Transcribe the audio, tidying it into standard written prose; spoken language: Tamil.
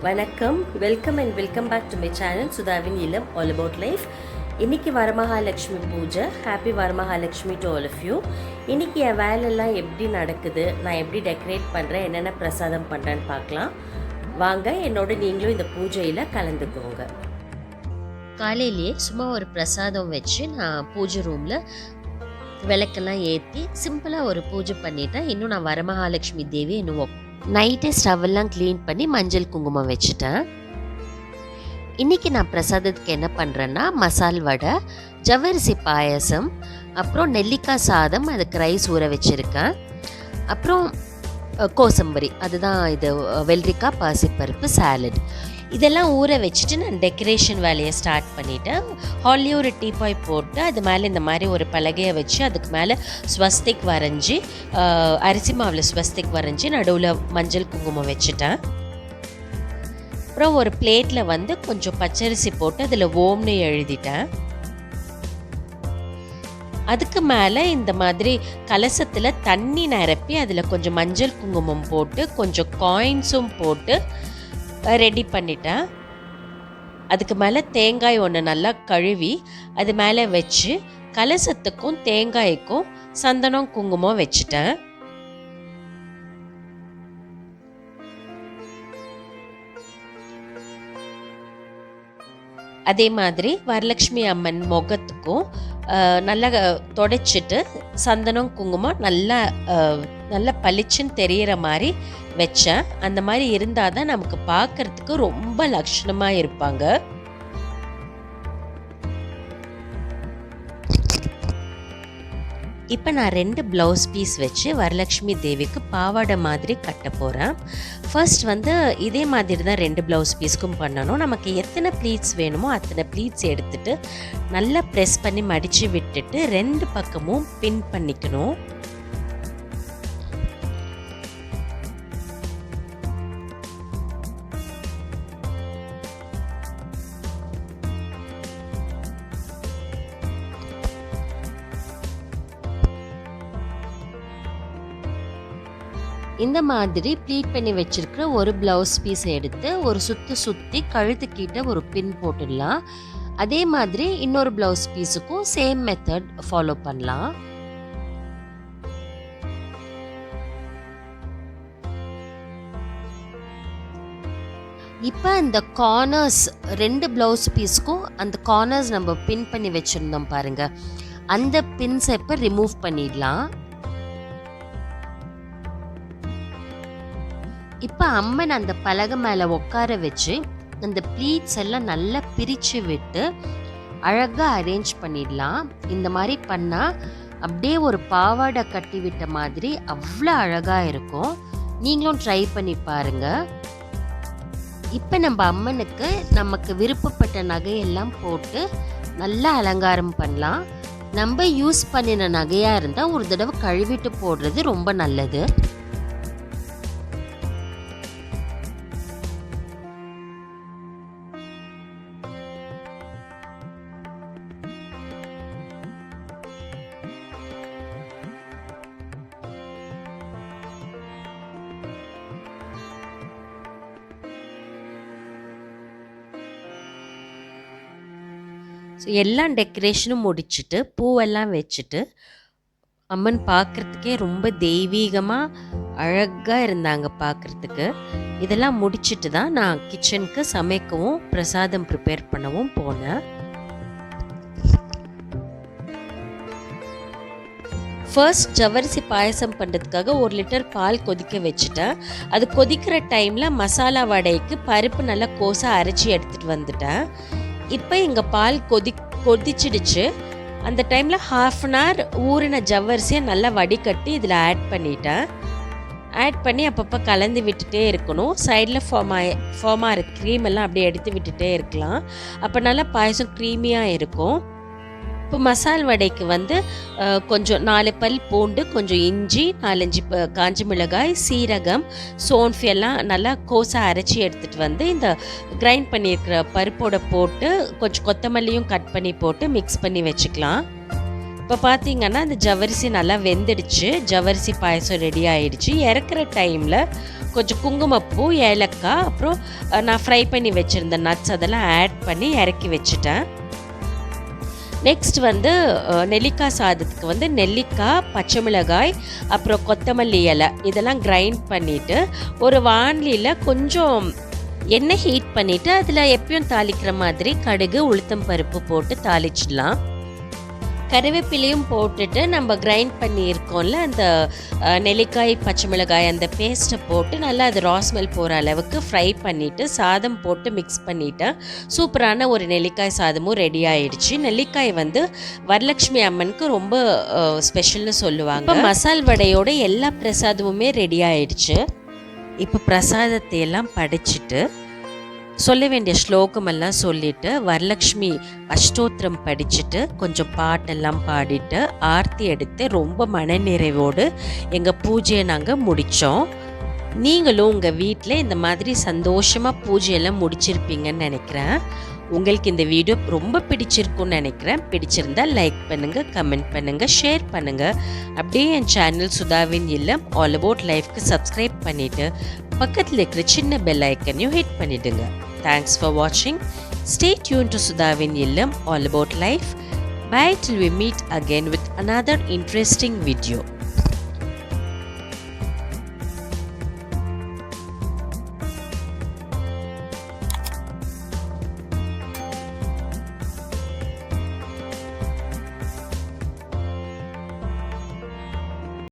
வணக்கம், welcome and welcome back to my channel சுதாவின் இல்லம் ஆல் அபவுட் லைஃப். இன்றைக்கி வரமகாலட்சுமி பூஜை. Happy Varamahalakshmi to all of you. இன்றைக்கி என் வேலையெல்லாம் எப்படி நடக்குது, நான் எப்படி டெக்கரேட் பண்ணுறேன், என்னென்ன பிரசாதம் பண்ணுறேன்னு பார்க்கலாம் வாங்க. என்னோட நீங்களும் இந்த பூஜையில் கலந்துக்கோங்க. காலையிலேயே சும்மா ஒரு பிரசாதம் வச்சு நான் பூஜை ரூமில் விளக்கெல்லாம் ஏற்றி சிம்பிளாக ஒரு பூஜை பண்ணிட்டேன். இன்னும் நான் வரமகாலட்சுமி தேவி இன்னும் நைட்டே ஸ்டவ்வெல்லாம் க்ளீன் பண்ணி மஞ்சள் குங்குமம் வச்சுட்டேன். இன்றைக்கி நான் பிரசாதத்துக்கு என்ன பண்ணுறேன்னா மசால் வடை, ஜவ்வரிசி பாயசம், அப்புறம் நெல்லிக்காய் சாதம், அதுக்கு ரைஸ் ஊற வச்சுருக்கேன். அப்புறம் கோசம்பரி, அதுதான் இது வெள்ளரிக்காய் பாசிப்பருப்பு சாலட். இதெல்லாம் ஊற வச்சுட்டு நான் டெக்கரேஷன் வேலையை ஸ்டார்ட் பண்ணிவிட்டேன். ஹால்லேயே ஒரு டீபாய் போட்டு அது மேலே இந்த மாதிரி ஒரு பலகையை வச்சு அதுக்கு மேலே ஸ்வஸ்திக் வரைஞ்சி, அரிசி மாவில் ஸ்வஸ்திக் வரைஞ்சி நடுவில் மஞ்சள் குங்குமம் வச்சுட்டேன். அப்புறம் ஒரு பிளேட்டில் கொஞ்சம் பச்சரிசி போட்டு அதில் ஓம்னு எழுதிட்டேன். அதுக்கு மேலே இந்த மாதிரி கலசத்தில் தண்ணி நிரப்பி அதில் கொஞ்சம் மஞ்சள் குங்குமம் போட்டு கொஞ்சம் காயின்ஸும் போட்டு ரெடி பண்ணிட்டேன். அதுக்கு மேலே தேங்காய் ஒன்று நல்லா கழுவி அது மேலே வச்சு கலசத்துக்கும் தேங்காய்க்கும் சந்தனம் குங்குமம் வச்சுட்டேன். அதே மாதிரி வரலட்சுமி அம்மன் முகத்துக்கும் நல்லா தொடச்சிட்டு சந்தனம் குங்குமம் நல்லா பளிச்சுன்னு தெரிகிற மாதிரி வச்சேன். அந்த மாதிரி இருந்தால் தான் நமக்கு பார்க்கறதுக்கு ரொம்ப லட்சணமாக இருப்பாங்க. இப்போ நான் 2 ப்ளவுஸ் பீஸ் வச்சு வரலட்சுமி தேவிக்கு பாவாடை மாதிரி கட்ட போகிறேன். ஃபர்ஸ்ட் இதே மாதிரி தான் 2 ப்ளவுஸ் பீஸ்க்கும் பண்ணணும். நமக்கு எத்தனை ப்ளீட்ஸ் வேணுமோ அத்தனை ப்ளீட்ஸ் எடுத்துட்டு நல்லா ப்ரெஸ் பண்ணி மடித்து விட்டுட்டு 2 பக்கமும் பின் பண்ணிக்கணும். இந்த மாதிரி ப்ளீட் பண்ணி வச்சிருக்கிற ஒரு ப்ளவுஸ் பீஸ் எடுத்து ஒரு சுற்றி கழுத்துக்கிட்ட ஒரு பின் போட்டுடலாம். அதே மாதிரி இன்னொரு ப்ளவுஸ் பீஸுக்கும் சேம் மெத்தட் ஃபாலோ பண்ணலாம். இப்போ அந்த கார்னர்ஸ் 2 ப்ளவுஸ் பீஸ்க்கும் அந்த கார்னர்ஸ் நம்ம பின் பண்ணி வச்சுருந்தோம் பாருங்க, அந்த பின்ஸை இப்போ ரிமூவ் பண்ணிடலாம். இப்போ அம்மன் அந்த பலகை மேலே உட்கார வச்சு அந்த ப்ளீட்ஸ் எல்லாம் நல்லா பிரித்து விட்டு அழகாக அரேஞ்ச் பண்ணிடலாம். இந்த மாதிரி பண்ணால் அப்படியே ஒரு பாவாடை கட்டி விட்ட மாதிரி அவ்வளோ அழகாக இருக்கும். நீங்களும் ட்ரை பண்ணி பாருங்கள். இப்போ நம்ம அம்மனுக்கு நமக்கு விருப்பப்பட்ட நகையெல்லாம் போட்டு நல்லா அலங்காரம் பண்ணலாம். நம்ம யூஸ் பண்ணின நகையாக இருந்தால் ஒரு தடவை கழுவிட்டு போடுறது ரொம்ப நல்லது. ஸோ எல்லாம் டெக்கரேஷனும் முடிச்சுட்டு பூவெல்லாம் வச்சுட்டு அம்மன் பார்க்குறதுக்கே ரொம்ப தெய்வீகமாக அழகாக இருந்தாங்க பார்க்குறதுக்கு. இதெல்லாம் முடிச்சுட்டு தான் நான் கிச்சனுக்கு சமைக்கவும் பிரசாதம் ப்ரிப்பேர் பண்ணவும் போனேன். ஃபர்ஸ்ட் ஜவ்வரிசி பாயசம் பண்ணுறதுக்காக 1 லிட்டர் பால் கொதிக்க வச்சுட்டேன். அது கொதிக்கிற டைமில் மசாலா வடைக்கு பருப்பு நல்லா கோஸாக அரைச்சி எடுத்துகிட்டு வந்துட்டேன். இப்போ இங்கே பால் கொதிச்சிடுச்சு. அந்த டைமில் 1/2 அன் ஹவர் ஊறின ஜவ்வரிசியை நல்லா வடிகட்டி இதில் ஆட் பண்ணிட்டேன். ஆட் பண்ணி அப்பப்போ கலந்து விட்டுட்டே இருக்கணும். சைடில் ஃபார்மாக இருக்க க்ரீம் எல்லாம் அப்படியே எடுத்து விட்டுட்டே இருக்கலாம். அப்போ நல்லா பாயசம் க்ரீமியாக இருக்கும். இப்போ மசால் வடைக்கு கொஞ்சம் 4 பல் பூண்டு, கொஞ்சம் இஞ்சி, 4-5 காஞ்ச மிளகாய், சீரகம், சோன்ஃப் எல்லாம் நல்லா கோஸாக அரைச்சி எடுத்துகிட்டு இந்த கிரைண்ட் பண்ணியிருக்கிற பருப்போட போட்டு கொஞ்சம் கொத்தமல்லியும் கட் பண்ணி போட்டு மிக்ஸ் பண்ணி வச்சுக்கலாம். இப்போ பார்த்தீங்கன்னா இந்த ஜவ்வரிசி நல்லா வெந்துடுச்சு. ஜவ்வரிசி பாயசம் ரெடி ஆகிடுச்சு. இறக்குற டைமில் கொஞ்சம் குங்குமப்பூ, ஏலக்காய், அப்புறம் நான் ஃப்ரை பண்ணி வச்சுருந்த நட்ஸ் அதெல்லாம் ஆட் பண்ணி இறக்கி வச்சுட்டேன். நெக்ஸ்ட் வந்து நெல்லிக்காய் சாதத்துக்கு வந்து நெல்லிக்காய், பச்சை மிளகாய், அப்புறம் கொத்தமல்லி இலை இதெல்லாம் கிரைண்ட் பண்ணிவிட்டு ஒரு வாணலியில் கொஞ்சம் எண்ணெய் ஹீட் பண்ணிவிட்டு அதில் எப்பயும் தாளிக்கிற மாதிரி கடுகு, உளுத்தம் பருப்பு போட்டு தாளிச்சிடலாம். கருவேப்பிலையும் போட்டுட்டு நம்ம கிரைண்ட் பண்ணியிருக்கோம்ல அந்த நெல்லிக்காய், பச்சை மிளகாய் அந்த பேஸ்ட்டை போட்டு நல்லா அது ரா ஸ்மெல் போகிற அளவுக்கு ஃப்ரை பண்ணிவிட்டு சாதம் போட்டு மிக்ஸ் பண்ணிவிட்டேன். சூப்பரான ஒரு நெல்லிக்காய் சாதமும் ரெடி ஆகிடுச்சு. நெல்லிக்காய் வந்து வரலட்சுமி அம்மனுக்கு ரொம்ப ஸ்பெஷல்னு சொல்லுவாங்க. இப்போ மசால் வடையோட எல்லா பிரசாதமுமே ரெடி ஆகிடுச்சு. இப்போ பிரசாதத்தை எல்லாம் படைச்சிட்டு சொல்ல வேண்டிய ஸ்லோகமெல்லாம் சொல்லிவிட்டு வரலக்ஷ்மி அஷ்டோத்திரம் படிச்சுட்டு கொஞ்சம் பாட்டெல்லாம் பாடிட்டு ஆர்த்தி எடுத்து ரொம்ப மனநிறைவோடு எங்கள் பூஜையை நாங்கள் முடித்தோம். நீங்களும் உங்கள் வீட்டில் இந்த மாதிரி சந்தோஷமாக பூஜையெல்லாம் முடிச்சிருப்பீங்கன்னு நினைக்கிறேன். உங்களுக்கு இந்த வீடியோ ரொம்ப பிடிச்சிருக்குன்னு நினைக்கிறேன். பிடிச்சிருந்தால் லைக் பண்ணுங்கள், கமெண்ட் பண்ணுங்கள், ஷேர் பண்ணுங்கள். அப்படியே என் சேனல் சுதாவின் இல்லம் ஆல் அபவுட் லைஃப்க்கு சப்ஸ்கிரைப் பண்ணிவிட்டு பக்கத்தில் இருக்கிற சின்ன பெல் ஐக்கனையும் ஹிட் பண்ணிவிடுங்க. தேங்க்ஸ் ஃபார் வாட்சிங். Stay tuned to Sudhavin Illam All About Life. Bye till we meet again with another interesting video.